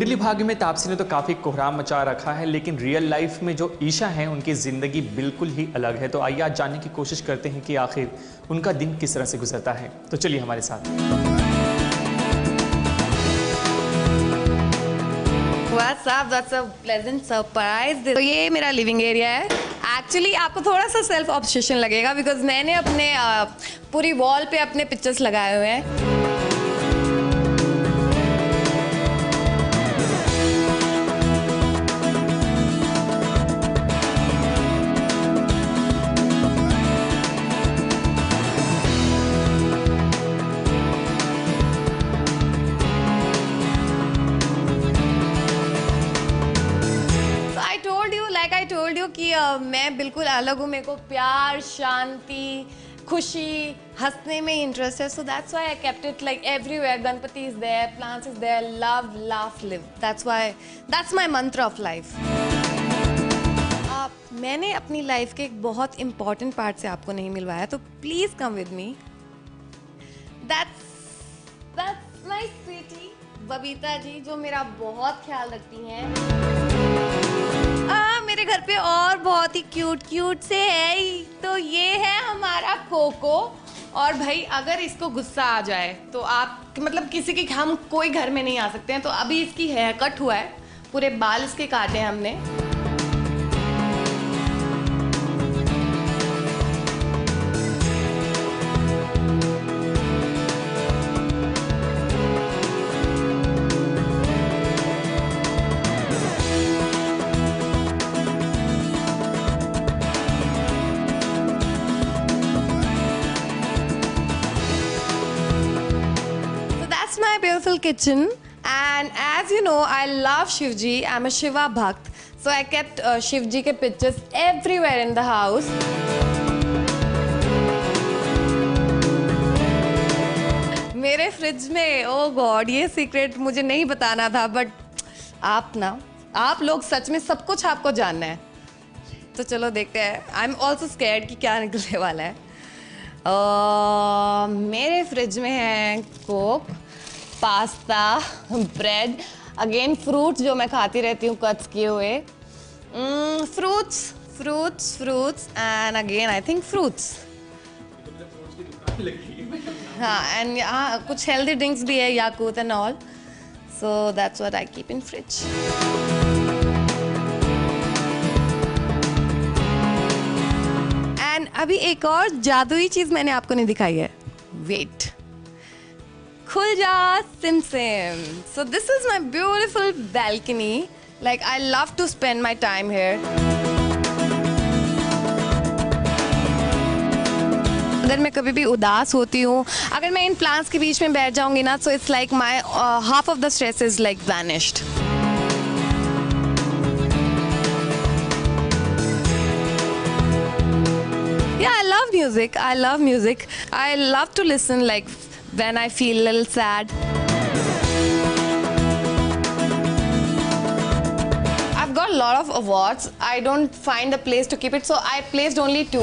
कुंडली भाग्य में तापसी ने तो काफ़ी कोहराम मचा रखा है, लेकिन रियल लाइफ में जो ईशा हैं उनकी ज़िंदगी बिल्कुल ही अलग है। तो आइए आज जानने की कोशिश करते हैं कि आखिर उनका दिन किस तरह से गुजरता है। तो चलिए हमारे साथ। That's a pleasant surprise. तो ये मेरा लिविंग एरिया है। एक्चुअली आपको थोड़ा सा सेल्फ ऑब्सेशन लगेगा बिकॉज मैंने अपने पूरी वॉल पे अपने पिक्चर्स लगाए हुए हैं। कि मैं बिल्कुल अलग हूँ, मेरे को प्यार, शांति, खुशी, हंसने में इंटरेस्ट है। So that's why I kept it like everywhere. Ganpati is there, plants is there, love, laugh, live. That's why, that's my mantra of life. मैंने अपनी लाइफ के एक बहुत इंपॉर्टेंट पार्ट से आपको नहीं मिलवाया, तो please come with me. That's my sweetie Babita ji, जो मेरा बहुत ख्याल रखती हैं। मेरे घर पे और बहुत ही क्यूट से है। तो ये है हमारा कोको। और भाई अगर इसको गुस्सा आ जाए तो आप मतलब किसी के हम कोई घर में नहीं आ सकते हैं। तो अभी इसकी हेयर कट हुआ है, पूरे बाल इसके काटे हैं हमने। My beautiful kitchen, and as you know I love Shivji. I'm a Shiva Bhakt, so I kept Shivji के pictures everywhere in the house. मेरे फ्रिज में, oh God, ये सीक्रेट मुझे नहीं बताना था, बट आप लोग सच में सब कुछ आपको जानना है, तो चलो देखते हैं। I'm also scared कि क्या निकलने वाला है। मेरे फ्रिज में है Coke, pasta, bread, again fruits जो मैं खाती रहती हूँ कट्स किए हुए, fruits and again I think fruits. हाँ, एंड यहाँ कुछ हेल्दी ड्रिंक्स भी है, Yakult and all. So that's what I keep in fridge. And अभी एक और जादुई चीज मैंने आपको नहीं दिखाई है। वेट, खुल जा SIM SIM. So this is my beautiful balcony. Like I love to spend my time here. अगर मैं कभी भी उदास होती हूँ, अगर मैं इन प्लांट्स के बीच में बैठ जाऊंगी ना, so it's like my half of the stress is like vanished. Yeah, I love music. I love to listen like when I feel a little sad. I've got a lot of awards. I don't find a place to keep it, so I placed only 2.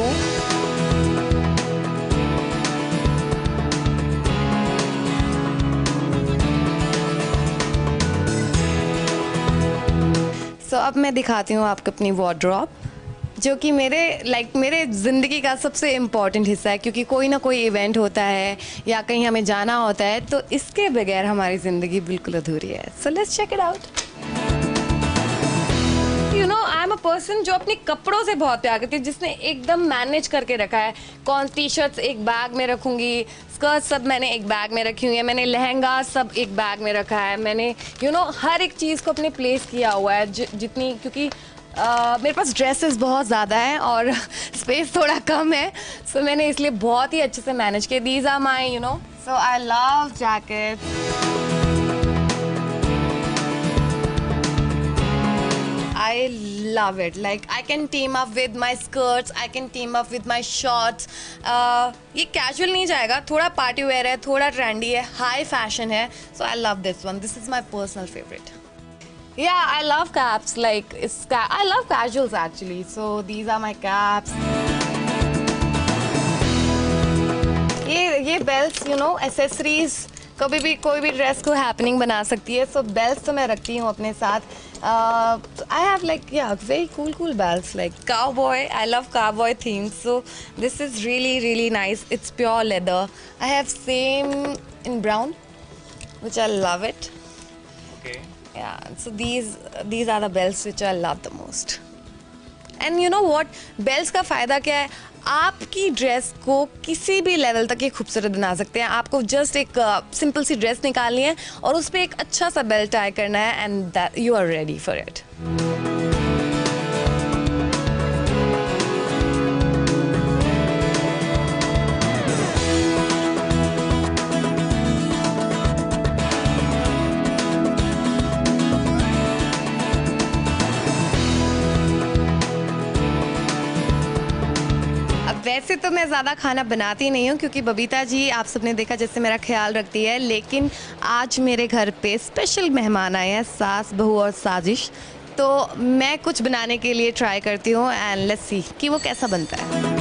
So अब मैं दिखाती हूँ आपको अपनी wardrobe, जो कि मेरे ज़िंदगी का सबसे इम्पॉर्टेंट हिस्सा है, क्योंकि कोई ना कोई इवेंट होता है या कहीं हमें जाना होता है, तो इसके बगैर हमारी ज़िंदगी बिल्कुल अधूरी है। So let's check it out. You know, I am a person जो अपने कपड़ों से बहुत प्यार करती है, जिसने एकदम मैनेज करके रखा है। कौन टी शर्ट्स एक बैग में रखूँगी, स्कर्ट सब मैंने एक बैग में रखी हुई है, मैंने लहंगा सब एक बैग में रखा है, मैंने हर एक चीज़ को अपने प्लेस किया हुआ है जितनी, क्योंकि मेरे पास ड्रेसेस बहुत ज़्यादा हैं और स्पेस थोड़ा कम है, सो मैंने इसलिए बहुत ही अच्छे से मैनेज किया। These are my so I love jacket. I love it. Like I can team up with my skirts, I can team up with my shorts. ये casual नहीं जाएगा, थोड़ा party wear है, थोड़ा trendy है, high fashion है. So I love this one. This is my personal favorite. Yeah, I love caps. Like I love casuals actually. So these are my caps. ये belts, accessories कभी भी कोई भी dress को हैपनिंग बना सकती है. सो बेल्ट तो मैं रखती हूँ अपने साथ. I have like very cool belts like cowboy. I love cowboy themes. So this is really nice. It's pure leather. I have same in brown, which I love it. Okay. Yeah. So these are the belts which I love the most. And you know what? Belts का फायदा क्या है? आपकी dress को किसी भी level तक ये खूबसूरत बना सकते हैं. आपको जस्ट एक सिंपल सी ड्रेस निकालनी है और उस पर एक अच्छा सा बेल्ट टाई करना है and you are ready for it. वैसे तो मैं ज़्यादा खाना बनाती नहीं हूँ क्योंकि बबीता जी आप सबने देखा जैसे मेरा ख्याल रखती है. लेकिन आज मेरे घर पे स्पेशल मेहमान आए हैं, सास बहू और साजिश. तो मैं कुछ बनाने के लिए ट्राई करती हूँ एंड लेट्स सी कि वो कैसा बनता है.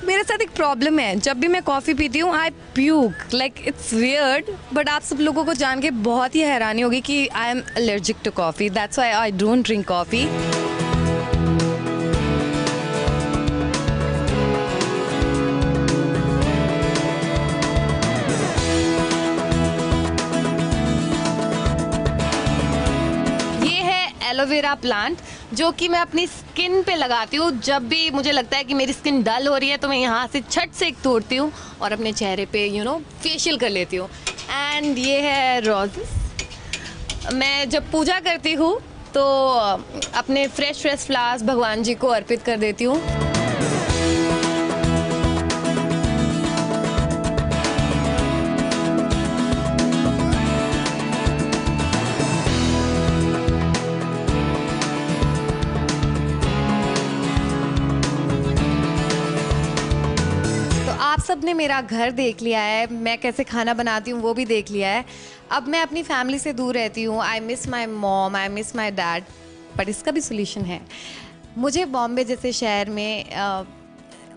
मेरे साथ एक प्रॉब्लम है, जब भी मैं कॉफ़ी पीती हूँ I puke like it's weird. But आप सब लोगों को जान के बहुत ही हैरानी होगी कि I am allergic to coffee. That's why I don't drink coffee. Aloe vera plant जो कि मैं अपनी स्किन पे लगाती हूँ. जब भी मुझे लगता है कि मेरी स्किन डल हो रही है तो मैं यहाँ से छट से एक तोड़ती हूँ और अपने चेहरे पे फेशियल कर लेती हूँ. एंड ये है रोजेस. मैं जब पूजा करती हूँ तो अपने फ्रेश फ्लावर्स भगवान जी को अर्पित कर देती हूँ. आप सब ने मेरा घर देख लिया है, मैं कैसे खाना बनाती हूँ वो भी देख लिया है. अब मैं अपनी फैमिली से दूर रहती हूँ. I miss my mom, I miss my dad. But इसका भी सोल्यूशन है. मुझे बॉम्बे जैसे शहर में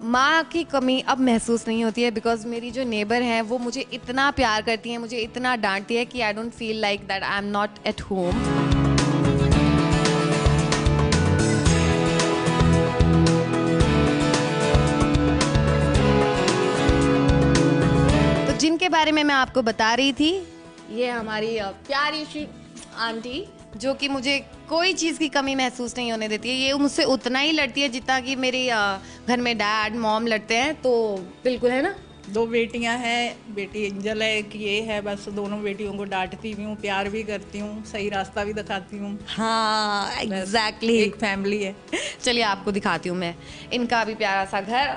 माँ की कमी अब महसूस नहीं होती है बिकॉज मेरी जो नेबर हैं वो मुझे इतना प्यार करती हैं, मुझे इतना डांटती है कि I don't feel like that I am not at home. जिनके बारे में मैं आपको बता रही थी, ये हमारी प्यारी सी आंटी जो कि मुझे कोई चीज़ की कमी महसूस नहीं होने देती है. ये मुझसे उतना ही लड़ती है जितना कि मेरी घर में डैड मॉम लड़ते हैं. तो बिल्कुल है ना. 2 बेटियां हैं, बेटी एंजल है, एक ये है. बस दोनों बेटियों को डांटती भी हूँ, प्यार भी करती हूँ, सही रास्ता भी दिखाती हूँ. हाँ एग्जैक्टली. एक फैमिली है. चलिए आपको दिखाती हूँ मैं इनका भी प्यारा सा घर.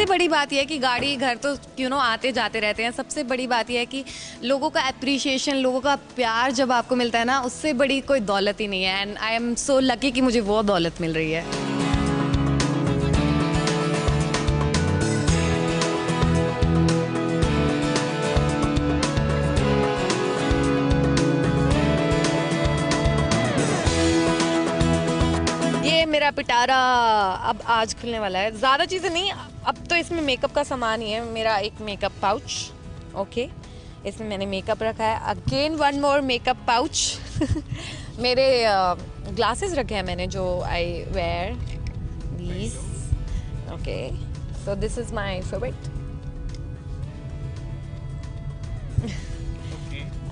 बड़ी बात यह है कि गाड़ी घर तो आते जाते रहते हैं. सबसे बड़ी बात यह है कि लोगों का अप्रिशिएशन, लोगों का प्यार जब आपको मिलता है ना, उससे बड़ी कोई दौलत ही नहीं है. And I am so lucky कि मुझे वो दौलत मिल रही है. मेरा पिटारा अब आज खुलने वाला है. ज़्यादा चीज़ें नहीं, अब तो इसमें मेकअप का सामान ही है. मेरा एक मेकअप पाउच. ओके, इसमें मैंने मेकअप रखा है. Again one more makeup pouch. मेरे ग्लासेस रखे हैं मैंने जो I wear these. Okay, so this is my favourite.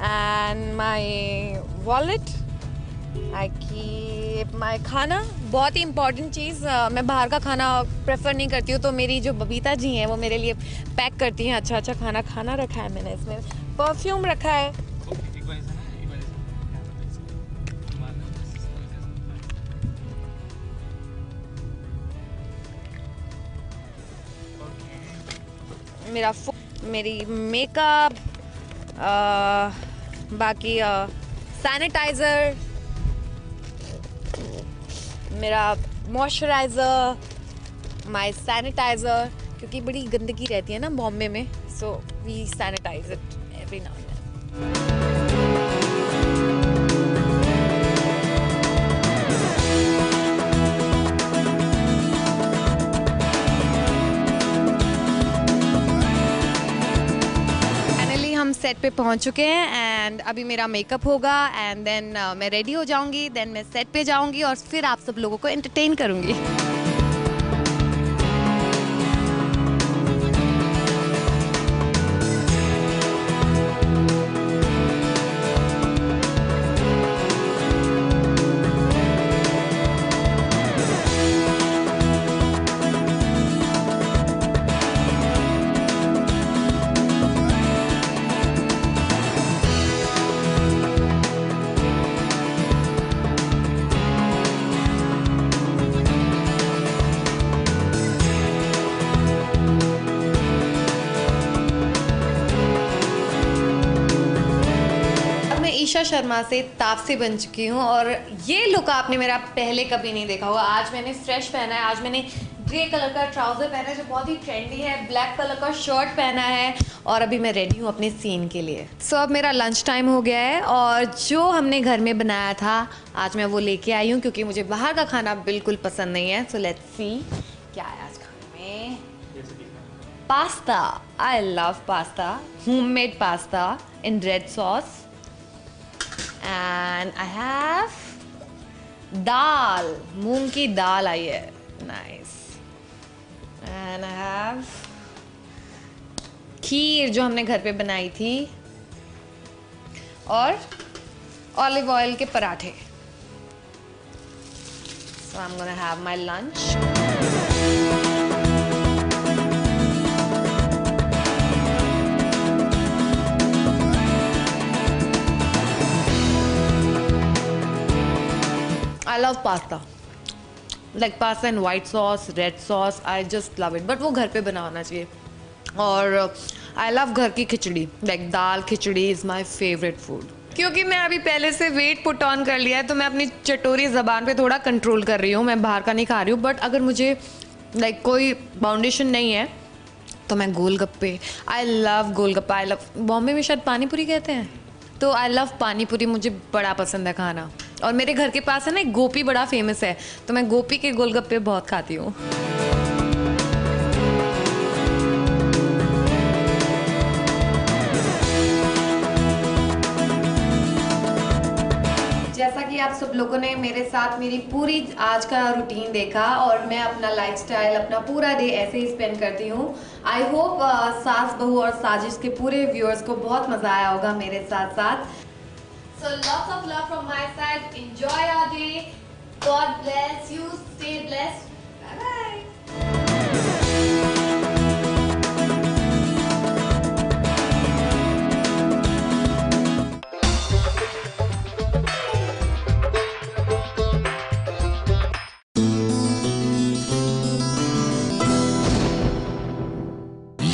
And my wallet I keep my khana, बहुत ही इम्पोर्टेंट चीज़। मैं बाहर का खाना प्रेफर नहीं करती हूँ, तो मेरी जो बबीता जी हैं वो मेरे लिए पैक करती हैं अच्छा अच्छा खाना। खाना रखा है मैंने, इसमें परफ्यूम रखा है। मेरी मेकअप, बाकी सैनिटाइज़र, मेरा मॉइस्चराइज़र, माय सैनिटाइज़र, क्योंकि बड़ी गंदगी रहती है ना बॉम्बे में, so we sanitize it every now and then. हम सेट पे पहुंच चुके हैं एंड अभी मेरा मेकअप होगा एंड देन मैं रेडी हो जाऊंगी, देन मैं सेट पे जाऊंगी और फिर आप सब लोगों को एंटरटेन करूंगी। ईशा शर्मा से तापसी बन चुकी हूँ और ये लुक आपने मेरा पहले कभी नहीं देखा होगा। आज मैंने फ्रेश पहना है, आज मैंने ग्रे कलर का ट्राउज़र पहना है जो बहुत ही ट्रेंडी है, ब्लैक कलर का शर्ट पहना है और अभी मैं रेडी हूँ अपने सीन के लिए। सो अब मेरा लंच टाइम हो गया है और जो हमने घर में बनाया था आज मैं वो लेके आई हूँ, क्योंकि मुझे बाहर का खाना बिल्कुल पसंद नहीं है। सो लेट्स सी क्या है आज खाने में। Pasta, I love pasta, homemade pasta in red sauce. And I have दाल, मूंग की दाल आई है, नाइस। And I have खीर जो हमने घर पे बनाई थी और ऑलिव ऑयल के पराठे। So I'm gonna have my lunch. I love pasta, like pasta in white sauce, red sauce. I just love it. But वो घर पे बना होना चाहिए। और I love घर की खिचड़ी, like dal khichdi is my favorite food. क्योंकि मैं अभी पहले से वेट पुट ऑन कर लिया है तो मैं अपनी चटोरी ज़बान पे थोड़ा कंट्रोल कर रही हूँ। मैं बाहर का नहीं खा रही हूँ, बट अगर मुझे like कोई बाउंडेशन नहीं है तो मैं गोलगप्पे, I love golgappa, I love, Bombay में शायद पानी पूरी कहते हैं, तो आई लव पानी पूरी, मुझे बड़ा पसंद है खाना। और मेरे घर के पास है ना एक गोपी बड़ा फेमस है, तो मैं गोपी के गोलगप्पे बहुत खाती हूँ। जैसा कि आप सब लोगों ने मेरे साथ मेरी पूरी आज का रूटीन देखा और मैं अपना लाइफस्टाइल, अपना पूरा डे ऐसे ही स्पेंड करती हूँ। आई होप सास बहू और साजिश के पूरे व्यूअर्स को बहुत मज़ा आया होगा मेरे साथ साथ। So lots of love from my side. Enjoy your day. God bless you. Stay blessed. Bye bye.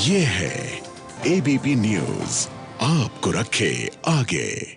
ये है ABP न्यूज़, आपको रखे आगे।